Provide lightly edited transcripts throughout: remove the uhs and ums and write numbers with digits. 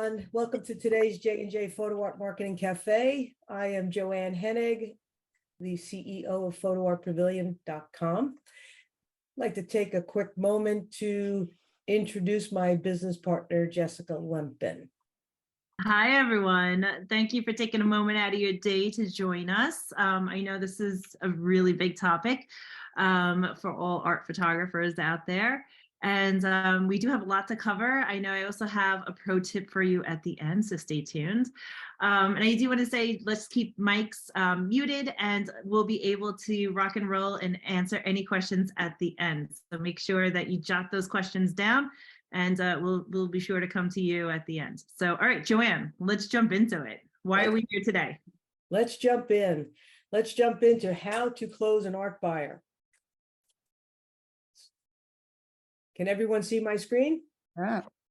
everyone. Welcome to today's J&J Photo Art Marketing Cafe. I am Joanne Hennig, the CEO of photoartpavilion.com. I'd like to take a quick moment to introduce my business partner, Jessica Lempin. Hi, everyone. Thank you for taking a moment out of your day to join us. I know this is a really big topic for all art photographers out there. And we do have a lot to cover. I know I also have a pro tip for you at the end, so stay tuned. And I do want to say, let's keep mics muted, and we'll be able to rock and roll and answer any questions at the end. So make sure that you jot those questions down, and we'll be sure to come to you at the end. So, all right, Joanne, let's jump into it. Why are we here today? Let's jump in. Let's jump into how to close an art buyer. Can everyone see my screen?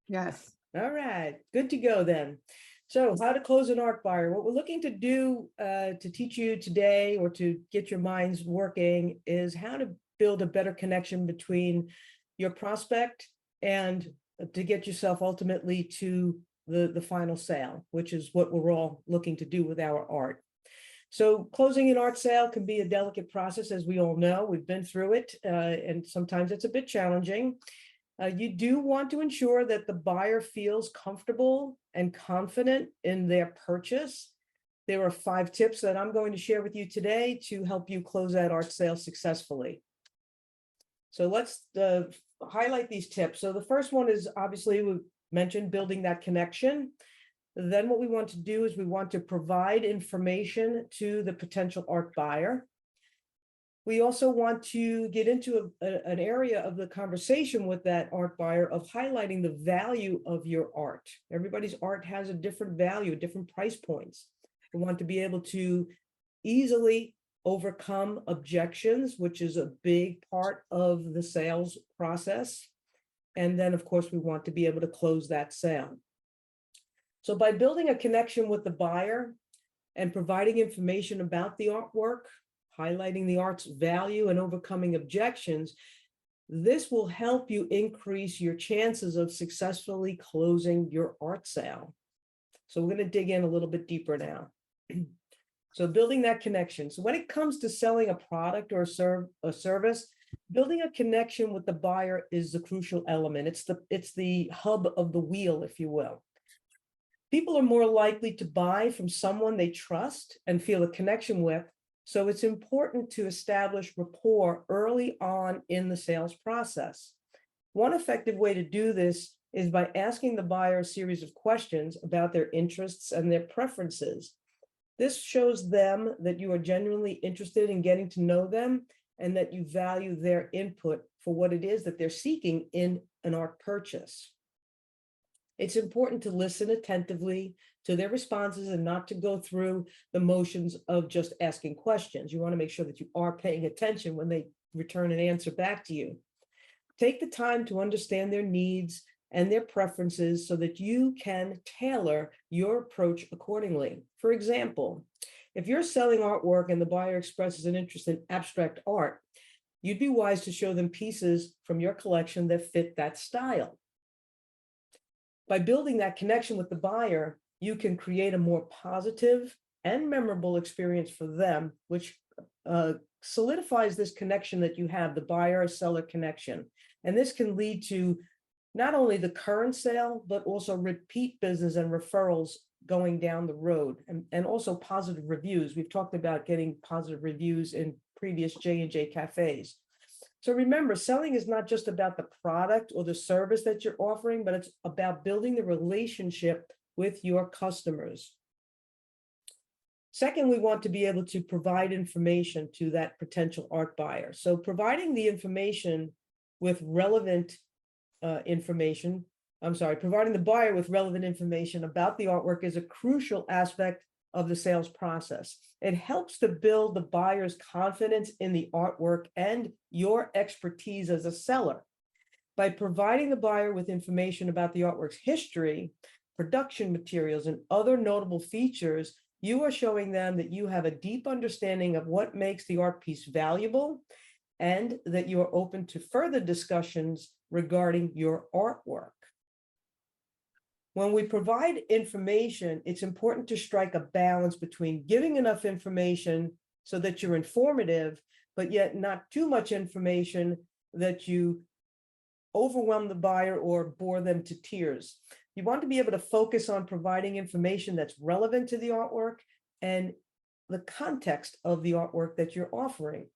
Yes. All right, good to go then. So how to close an art buyer. What we're looking to do to teach you today, or to get your minds working, is how to build a better connection between your prospect and to get yourself ultimately to the final sale, which is what we're all looking to do with our art. So closing an art sale can be a delicate process, as we all know. We've been through it, and sometimes it's a bit challenging. You do want to ensure that the buyer feels comfortable and confident in their purchase. There are 5 tips that I'm going to share with you today to help you close that art sale successfully. So let's highlight these tips. So the first one is, obviously, we mentioned building that connection. Then what we want to do is we want to provide information to the potential art buyer. We also want to get into an area of the conversation with that art buyer of highlighting the value of your art. Everybody's art has a different value, different price points. We want to be able to easily overcome objections, which is a big part of the sales process. And then, of course, we want to be able to close that sale. So by building a connection with the buyer and providing information about the artwork, highlighting the art's value and overcoming objections, this will help you increase your chances of successfully closing your art sale. So we're going to dig in a little bit deeper now. So building that connection. So when it comes to selling a product or a service, building a connection with the buyer is the crucial element. It's the hub of the wheel, if you will. People are more likely to buy from someone they trust and feel a connection with, so it's important to establish rapport early on in the sales process. One effective way to do this is by asking the buyer a series of questions about their interests and their preferences. This shows them that you are genuinely interested in getting to know them and that you value their input for what it is that they're seeking in an art purchase. It's important to listen attentively to their responses and not to go through the motions of just asking questions. You want to make sure that you are paying attention when they return an answer back to you. Take the time to understand their needs and their preferences so that you can tailor your approach accordingly. For example, if you're selling artwork and the buyer expresses an interest in abstract art, you'd be wise to show them pieces from your collection that fit that style. By building that connection with the buyer, you can create a more positive and memorable experience for them, which solidifies this connection that you have, the buyer-seller connection. And this can lead to not only the current sale, but also repeat business and referrals going down the road, and also positive reviews. We've talked about getting positive reviews in previous J&J cafes. So remember, selling is not just about the product or the service that you're offering, but it's about building the relationship with your customers. Second, we want to be able to provide information to that potential art buyer. So providing the information with relevant providing the buyer with relevant information about the artwork is a crucial aspect of the sales process. It helps to build the buyer's confidence in the artwork and your expertise as a seller. By providing the buyer with information about the artwork's history, production materials, and other notable features, you are showing them that you have a deep understanding of what makes the art piece valuable and that you are open to further discussions regarding your artwork. When we provide information, it's important to strike a balance between giving enough information so that you're informative, but yet not too much information that you overwhelm the buyer or bore them to tears. You want to be able to focus on providing information that's relevant to the artwork and the context of the artwork that you're offering.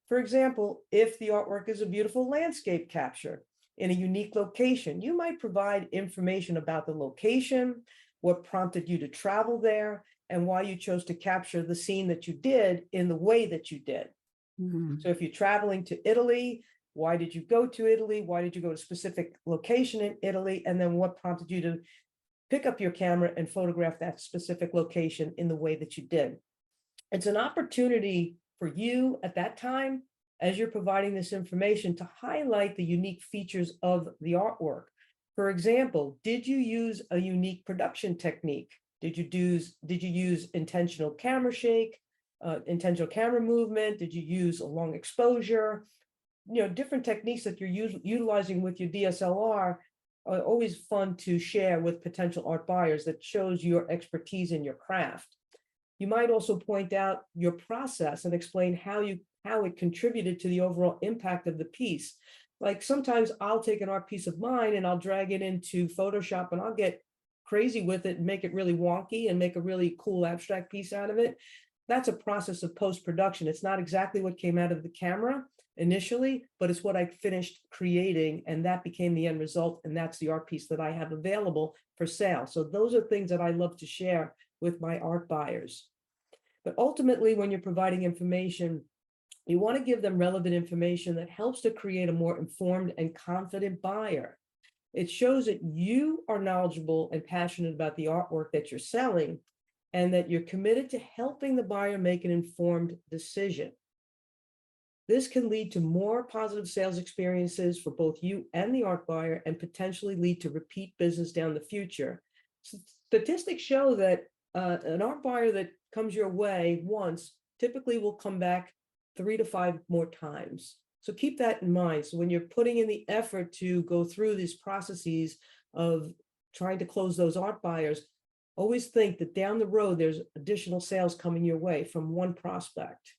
For example, if the artwork is a beautiful landscape capture in a unique location, you might provide information about the location, what prompted you to travel there, and why you chose to capture the scene that you did in the way that you did. So if you're traveling to Italy, why did you go to Italy? Why did you go to a specific location in Italy? And then what prompted you to pick up your camera and photograph that specific location in the way that you did? It's an opportunity for you at that time, as you're providing this information, to highlight the unique features of the artwork. For example, did you use a unique production technique? Did you use intentional camera shake, intentional camera movement? Did you use a long exposure? Different techniques that you're utilizing with your DSLR are always fun to share with potential art buyers. That shows your expertise in your craft. You might also point out your process and explain how it contributed to the overall impact of the piece. Like sometimes I'll take an art piece of mine and I'll drag it into Photoshop and I'll get crazy with it and make it really wonky and make a really cool abstract piece out of it. That's a process of post-production. It's not exactly what came out of the camera initially, but it's what I finished creating, and that became the end result, and that's the art piece that I have available for sale. So those are things that I love to share with my art buyers. But ultimately, when you're providing information, you want to give them relevant information that helps to create a more informed and confident buyer. It shows that you are knowledgeable and passionate about the artwork that you're selling, and that you're committed to helping the buyer make an informed decision. This can lead to more positive sales experiences for both you and the art buyer, and potentially lead to repeat business down the future. Statistics show that an art buyer that comes your way once typically will come back 3 to 5 more times. So keep that in mind. So when you're putting in the effort to go through these processes of trying to close those art buyers, always think that down the road, there's additional sales coming your way from one prospect.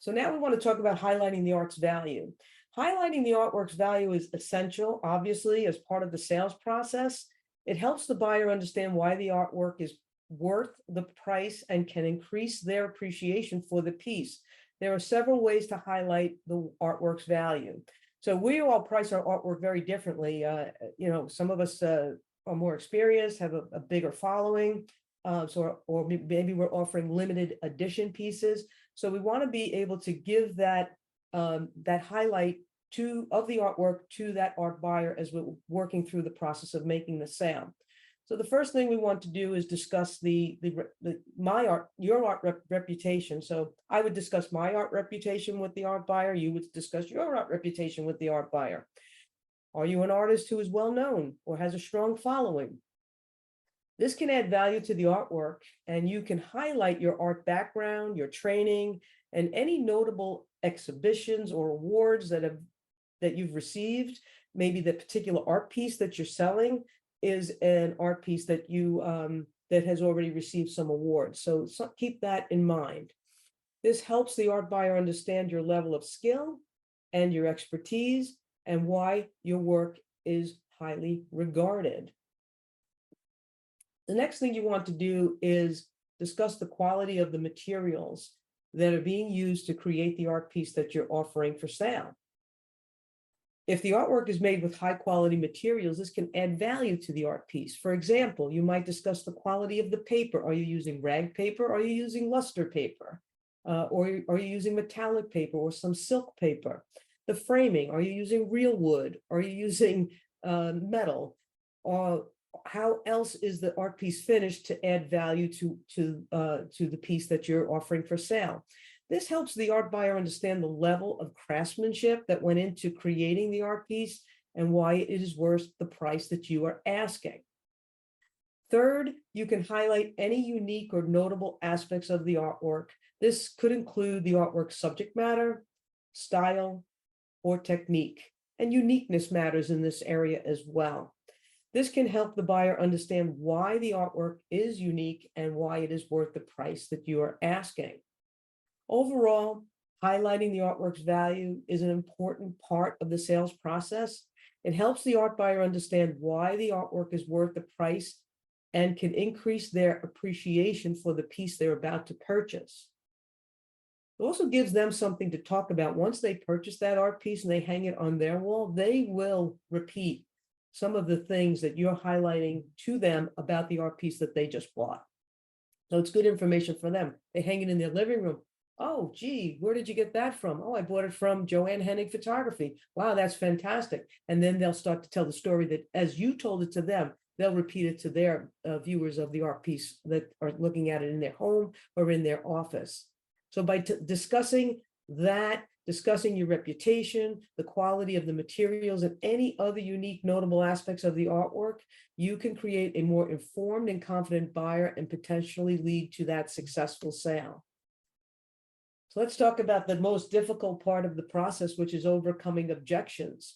So now we want to talk about highlighting the art's value. Highlighting the artwork's value is essential, obviously, as part of the sales process. It helps the buyer understand why the artwork is worth the price and can increase their appreciation for the piece. There are several ways to highlight the artwork's value. So we all price our artwork very differently. Some of us are more experienced, have a bigger following, or maybe we're offering limited edition pieces. So we want to be able to give that highlight of the artwork to that art buyer as we're working through the process of making the sale. So the first thing we want to do is discuss your art reputation. So I would discuss my art reputation with the art buyer. You would discuss your art reputation with the art buyer. Are you an artist who is well known or has a strong following? This can add value to the artwork, and you can highlight your art background, your training, and any notable exhibitions or awards that you've received. Maybe the particular art piece that you're selling is an art piece that that has already received some awards. So keep that in mind. This helps the art buyer understand your level of skill and your expertise, and why your work is highly regarded. The next thing you want to do is discuss the quality of the materials that are being used to create the art piece that you're offering for sale. If the artwork is made with high quality materials, this can add value to the art piece. For example, you might discuss the quality of the paper. Are you using rag paper? Are you using luster paper? Or are you using metallic paper or some silk paper? The framing, are you using real wood? Are you using metal? Or how else is the art piece finished to add value to the piece that you're offering for sale? This helps the art buyer understand the level of craftsmanship that went into creating the art piece and why it is worth the price that you are asking. Third, you can highlight any unique or notable aspects of the artwork. This could include the artwork's subject matter, style, or technique, and uniqueness matters in this area as well. This can help the buyer understand why the artwork is unique and why it is worth the price that you are asking. Overall, highlighting the artwork's value is an important part of the sales process. It helps the art buyer understand why the artwork is worth the price and can increase their appreciation for the piece they're about to purchase. It also gives them something to talk about. Once they purchase that art piece and they hang it on their wall, they will repeat some of the things that you're highlighting to them about the art piece that they just bought. So it's good information for them. They hang it in their living room. Oh, gee, where did you get that from? Oh, I bought it from Joanne Hennig Photography. Wow, that's fantastic. And then they'll start to tell the story that as you told it to them, they'll repeat it to their viewers of the art piece that are looking at it in their home or in their office. So by discussing that, discussing your reputation, the quality of the materials, and any other unique notable aspects of the artwork, you can create a more informed and confident buyer and potentially lead to that successful sale. So let's talk about the most difficult part of the process, which is overcoming objections.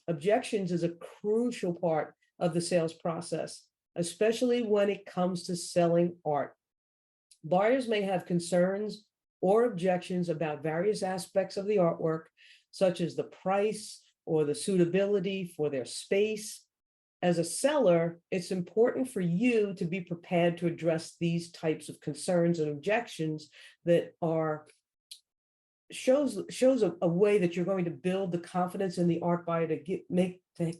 Objections is a crucial part of the sales process, especially when it comes to selling art. Buyers may have concerns or objections about various aspects of the artwork, such as the price or the suitability for their space. As a seller, it's important for you to be prepared to address these types of concerns and objections that are shows a way that you're going to build the confidence in the art buyer to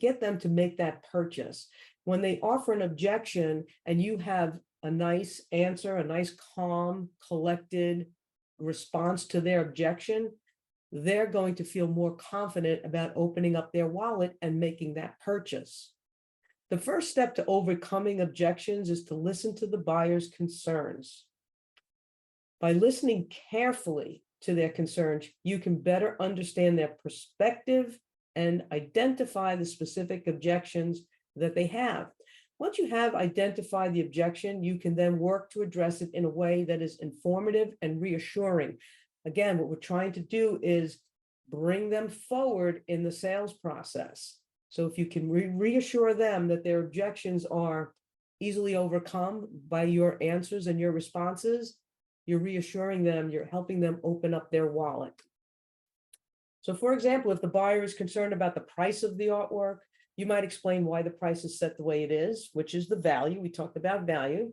get them to make that purchase. When they offer an objection and you have a nice answer, a nice, calm, collected response to their objection, they're going to feel more confident about opening up their wallet and making that purchase. The first step to overcoming objections is to listen to the buyer's concerns. By listening carefully to their concerns, you can better understand their perspective and identify the specific objections that they have. Once you have identified the objection, you can then work to address it in a way that is informative and reassuring. Again, what we're trying to do is bring them forward in the sales process. So if you can reassure them that their objections are easily overcome by your answers and your responses, you're reassuring them, you're helping them open up their wallet. So for example, if the buyer is concerned about the price of the artwork, you might explain why the price is set the way it is, which is the value. We talked about value.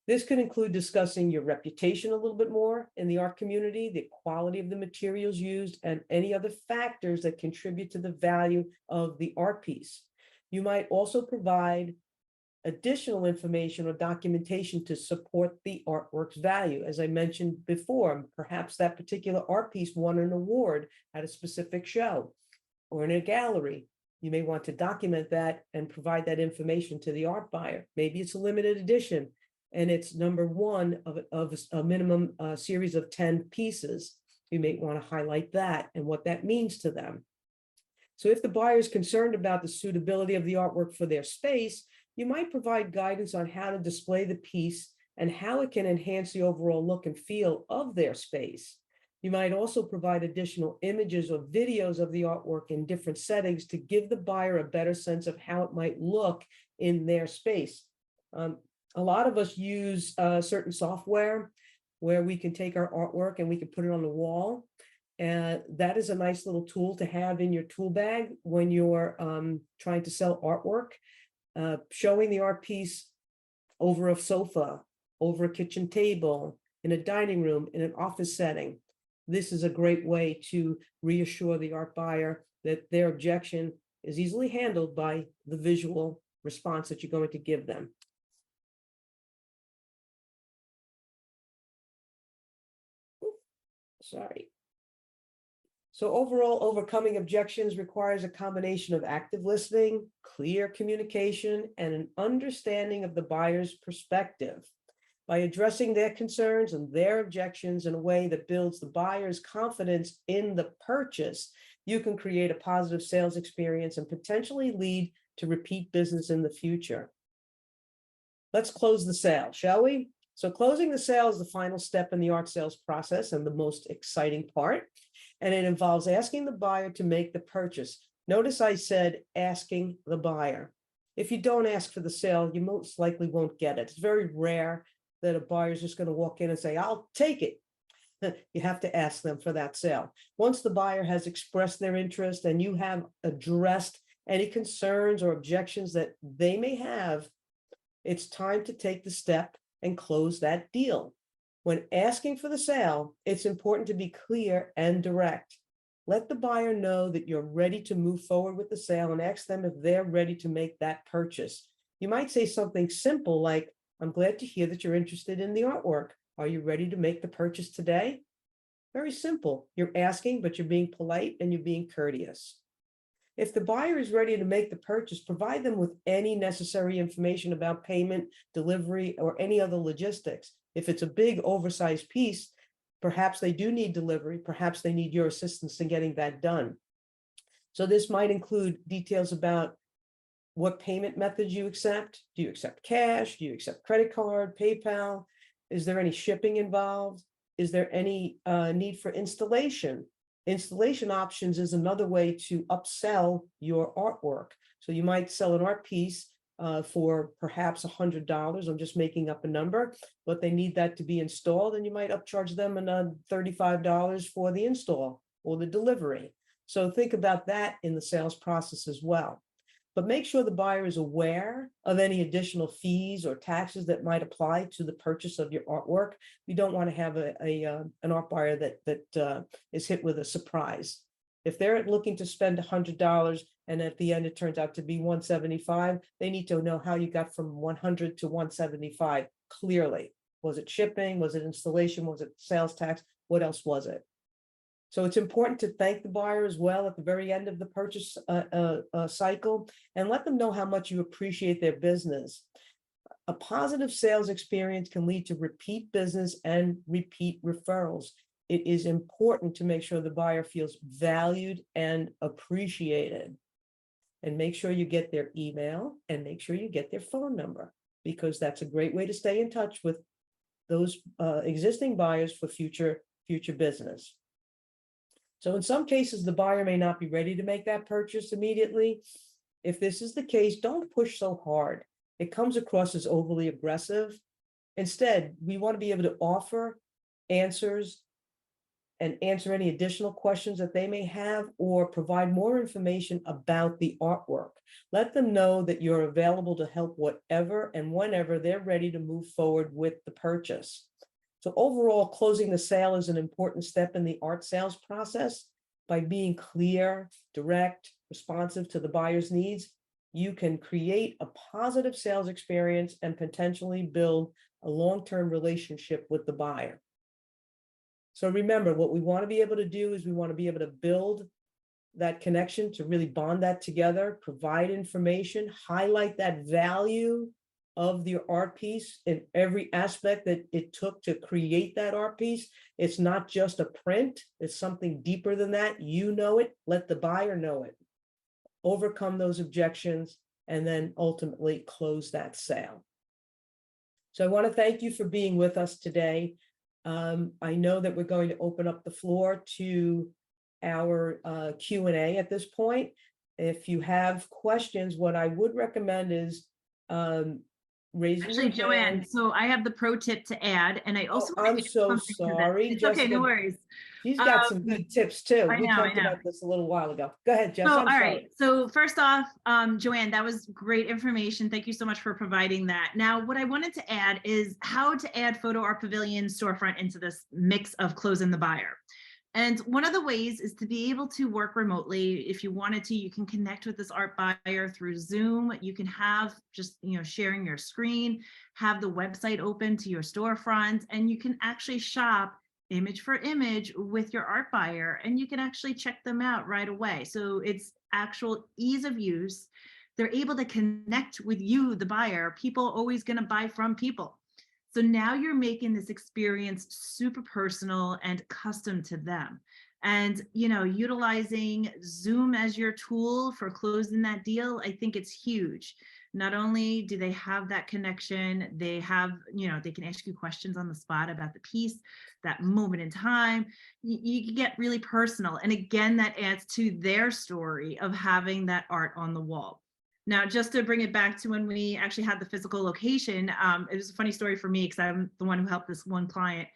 This could include discussing your reputation a little bit more in the art community, the quality of the materials used, and any other factors that contribute to the value of the art piece. You might also provide additional information or documentation to support the artwork's value. As I mentioned before, perhaps that particular art piece won an award at a specific show or in a gallery. You may want to document that and provide that information to the art buyer. Maybe it's a limited edition and it's number one of a minimum series of 10 pieces. You may want to highlight that and what that means to them. So if the buyer is concerned about the suitability of the artwork for their space, you might provide guidance on how to display the piece and how it can enhance the overall look and feel of their space. You might also provide additional images or videos of the artwork in different settings to give the buyer a better sense of how it might look in their space. A lot of us use certain software where we can take our artwork and we can put it on the wall. And that is a nice little tool to have in your tool bag when you're trying to sell artwork. Showing the art piece over a sofa, over a kitchen table, in a dining room, in an office setting. This is a great way to reassure the art buyer that their objection is easily handled by the visual response that you're going to give them. Sorry. So overall, overcoming objections requires a combination of active listening, clear communication, and an understanding of the buyer's perspective. By addressing their concerns and their objections in a way that builds the buyer's confidence in the purchase, you can create a positive sales experience and potentially lead to repeat business in the future. Let's close the sale, shall we? So closing the sale is the final step in the art sales process and the most exciting part. And it involves asking the buyer to make the purchase. Notice I said asking the buyer. If you don't ask for the sale, you most likely won't get it. It's very rare that a buyer is just going to walk in and say, I'll take it. You have to ask them for that sale. Once the buyer has expressed their interest and you have addressed any concerns or objections that they may have, it's time to take the step and close that deal. When asking for the sale, it's important to be clear and direct. Let the buyer know that you're ready to move forward with the sale and ask them if they're ready to make that purchase. You might say something simple like, I'm glad to hear that you're interested in the artwork. Are you ready to make the purchase today? Very simple. You're asking, but you're being polite and you're being courteous. If the buyer is ready to make the purchase, provide them with any necessary information about payment, delivery, or any other logistics. If it's a big oversized piece, perhaps they do need delivery, perhaps they need your assistance in getting that done. So this might include details about what payment methods you accept. Do you accept cash? Do you accept credit card, PayPal? Is there any shipping involved? Is there any need for installation? Installation options is another way to upsell your artwork. So you might sell an art piece for perhaps $100. I'm just making up a number, but they need that to be installed, and you might upcharge them another $35 for the install or the delivery. So think about that in the sales process as well. But make sure the buyer is aware of any additional fees or taxes that might apply to the purchase of your artwork. You don't want to have an art buyer that is hit with a surprise. If they're looking to spend $100 and at the end it turns out to be $175, they need to know how you got from $100 to $175 clearly. Was it shipping? Was it installation? Was it sales tax? What else was it? So it's important to thank the buyer as well at the very end of the purchase cycle, and let them know how much you appreciate their business. A positive sales experience can lead to repeat business and repeat referrals. It is important to make sure the buyer feels valued and appreciated. And make sure you get their email and make sure you get their phone number, because that's a great way to stay in touch with those existing buyers for future business. So in some cases, the buyer may not be ready to make that purchase immediately. If this is the case, don't push so hard. It comes across as overly aggressive. Instead, we want to be able to offer answers and answer any additional questions that they may have, or provide more information about the artwork. Let them know that you're available to help whatever and whenever they're ready to move forward with the purchase. So overall, closing the sale is an important step in the art sales process. By being clear, direct, responsive to the buyer's needs, you can create a positive sales experience and potentially build a long-term relationship with the buyer. So remember, what we want to be able to do is we want to be able to build that connection, to really bond that together, provide information, highlight that value of the art piece in every aspect that it took to create that art piece. It's not just a print, it's something deeper than that. You know it, let the buyer know it. Overcome those objections, and then ultimately close that sale. So I want to thank you for being with us today. I know that we're going to open up the floor to our Q&A at this point. If you have questions, what I would recommend is raising Actually, your Joanne, hand. so I have the pro tip to add, and I also want I'm to add so something to this. sorry, It's okay, no Jessica. worries. She's got some good tips too. I We know, I talked know. about this a little while ago. Go ahead, Jess. So, I'm all sorry. right. So first off, Joanne, that was great information. Thank you so much for providing that. Now, what I wanted to add is how to add Photo Art Pavilion storefront into this mix of closing the buyer. And one of the ways is to be able to work remotely. If you wanted to, you can connect with this art buyer through Zoom. You can have just, sharing your screen, have the website open to your storefront, and you can actually shop image for image with your art buyer, and you can actually check them out right away. So it's actual ease of use. They're able to connect with you, the buyer. People are always going to buy from people. So now you're making this experience super personal and custom to them. And, utilizing Zoom as your tool for closing that deal, I think it's huge. Not only do they have that connection, they have, they can ask you questions on the spot about the piece, that moment in time. You can get really personal. And again, that adds to their story of having that art on the wall. Now, just to bring it back to when we actually had the physical location, it was a funny story for me because I'm the one who helped this one client.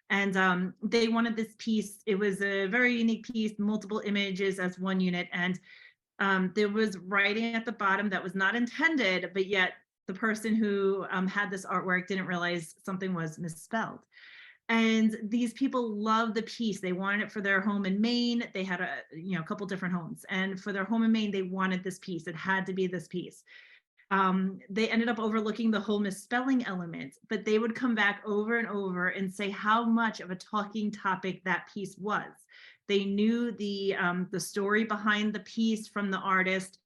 And they wanted this piece. It was a very unique piece, multiple images as one unit. And there was writing at the bottom that was not intended, but yet the person who had this artwork didn't realize something was misspelled. And these people loved the piece. They wanted it for their home in Maine. They had a couple different homes, and for their home in Maine, they wanted this piece. It had to be this piece. They ended up overlooking the whole misspelling element, but they would come back over and over and say how much of a talking topic that piece was. They knew the story behind the piece from the artist.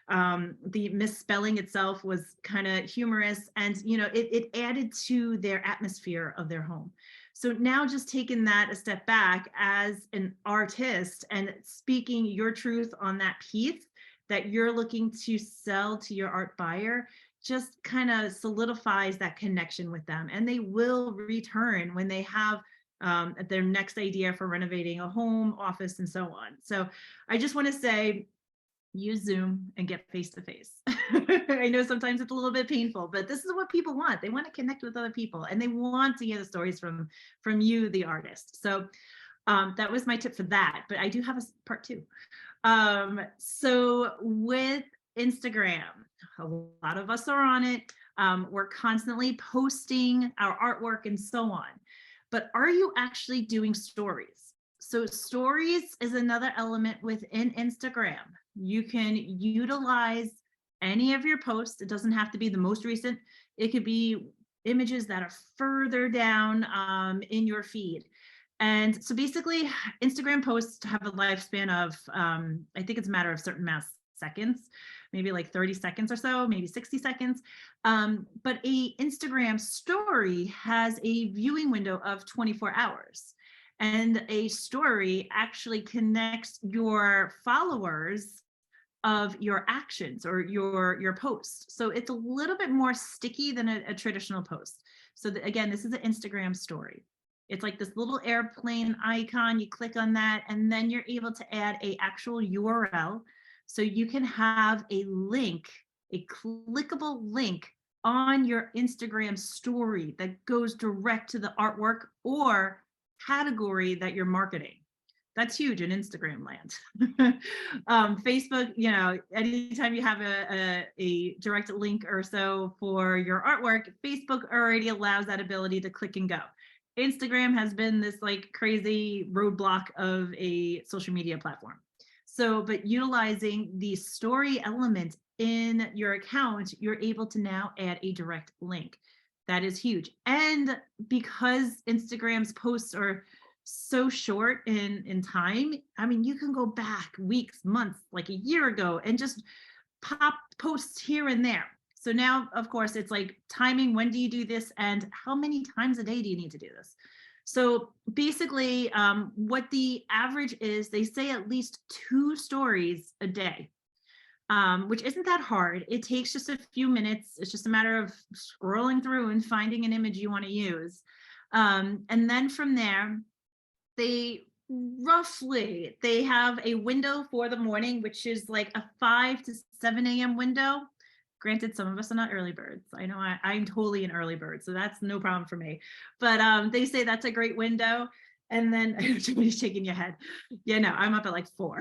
The misspelling itself was kind of humorous, and it added to their atmosphere of their home. So now, just taking that a step back as an artist and speaking your truth on that piece that you're looking to sell to your art buyer, just kind of solidifies that connection with them, and they will return when they have their next idea for renovating a home, office, and so on. So I just want to say, use Zoom and get face to face. I know sometimes it's a little bit painful, but this is what people want. They want to connect with other people, and they want to hear the stories from you, the artist. So that was my tip for that. But I do have a part two. So with Instagram, a lot of us are on it. We're constantly posting our artwork and so on. But are you actually doing stories? So stories is another element within Instagram. You can utilize any of your posts. It doesn't have to be the most recent. It could be images that are further down in your feed. And so basically, Instagram posts have a lifespan of, I think it's a matter of certain mass seconds, maybe like 30 seconds or so, maybe 60 seconds. But a Instagram story has a viewing window of 24 hours. And a story actually connects your followers of your actions or your posts. So it's a little bit more sticky than a traditional post. So again, this is an Instagram story. It's like this little airplane icon. You click on that, and then you're able to add a actual URL. So you can have a link, a clickable link on your Instagram story that goes direct to the artwork or category that you're marketing. That's huge in Instagram land. Facebook, anytime you have a direct link or so for your artwork, Facebook already allows that ability to click and go. Instagram has been this like crazy roadblock of a social media platform. So, but utilizing the story element in your account, you're able to now add a direct link. That is huge. And because Instagram's posts are so short in time, I mean, you can go back weeks, months, like a year ago, and just pop posts here and there. So now, of course, it's like timing. When do you do this, and how many times a day do you need to do this? So basically, what the average is, they say at least 2 stories a day, which isn't that hard. It takes just a few minutes. It's just a matter of scrolling through and finding an image you want to use. And then from there, they have a window for the morning, which is like a 5 to 7 a.m. window. Granted, some of us are not early birds. I know I'm totally an early bird, so that's no problem for me. But they say that's a great window. And then somebody's shaking your head. Yeah, no, I'm up at like 4.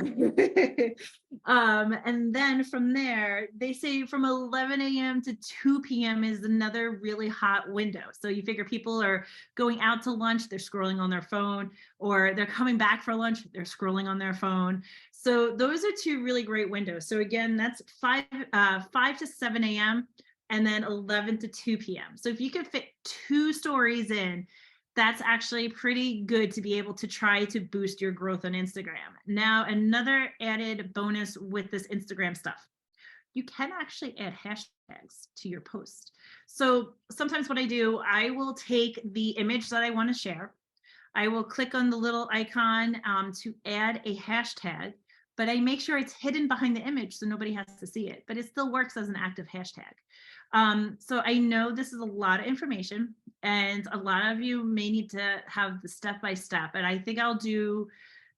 And then from there, they say from 11 a.m. to 2 p.m. is another really hot window. So you figure people are going out to lunch, they're scrolling on their phone, or they're coming back for lunch, they're scrolling on their phone. So those are 2 really great windows. So again, that's 5 to 7 a.m. and then 11 to 2 p.m. So if you can fit 2 stories in, that's actually pretty good to be able to try to boost your growth on Instagram. Now, another added bonus with this Instagram stuff, you can actually add hashtags to your post. So sometimes what I do, I will take the image that I want to share. I will click on the little icon to add a hashtag, but I make sure it's hidden behind the image so nobody has to see it, but it still works as an active hashtag. So I know this is a lot of information, and a lot of you may need to have the step-by-step, and I think I'll do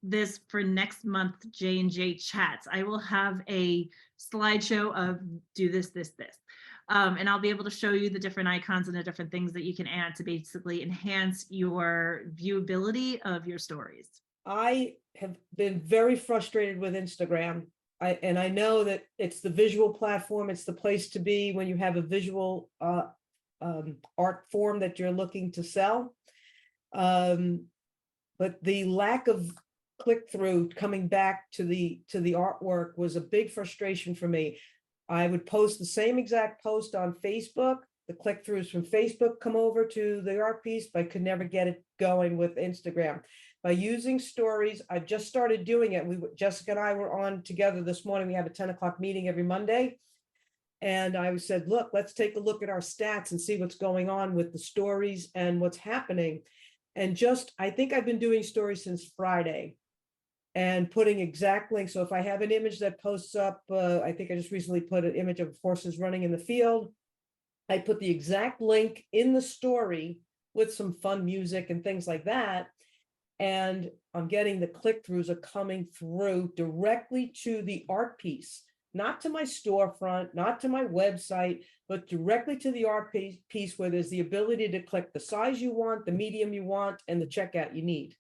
this for next month J&J chats. I will have a slideshow of do this, this, this. And I'll be able to show you the different icons and the different things that you can add to basically enhance your viewability of your stories. I have been very frustrated with Instagram. And I know that it's the visual platform. It's the place to be when you have a visual art form that you're looking to sell. But the lack of click-through coming back to the artwork was a big frustration for me. I would post the same exact post on Facebook. The click-throughs from Facebook come over to the art piece, but I could never get it going with Instagram. By using stories, I've just started doing it. Jessica and I were on together this morning. We have a 10 o'clock meeting every Monday. And I said, look, let's take a look at our stats and see what's going on with the stories and what's happening. And I think I've been doing stories since Friday and putting exact links. So if I have an image that posts up, I think I just recently put an image of horses running in the field. I put the exact link in the story with some fun music and things like that. And I'm getting the click-throughs are coming through directly to the art piece, not to my storefront, not to my website, but directly to the art piece where there's the ability to click the size you want, the medium you want, and the checkout you need.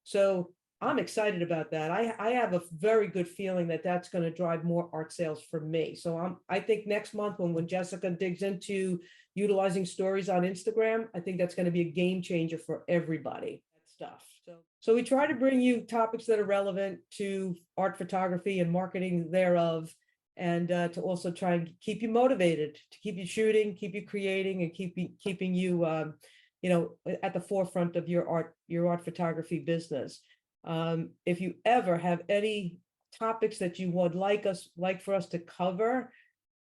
So I'm excited about that. I have a very good feeling that that's going to drive more art sales for me. So I think next month when Jessica digs into utilizing stories on Instagram, I think that's going to be a game changer for everybody. Stuff. So we try to bring you topics that are relevant to art photography and marketing thereof, and to also try and keep you motivated, to keep you shooting, keep you creating, and keeping you at the forefront of your art photography business. If you ever have any topics that you would like for us to cover,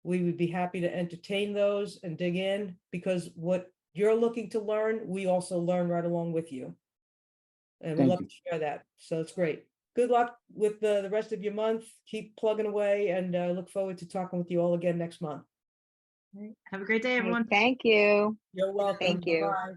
we would be happy to entertain those and dig in, because what you're looking to learn, we also learn right along with you. And we'd love to share that. So it's great. Good luck with the rest of your month. Keep plugging away, and look forward to talking with you all again next month. Have a great day, everyone. Thank you. You're welcome. Thank you. Bye-bye.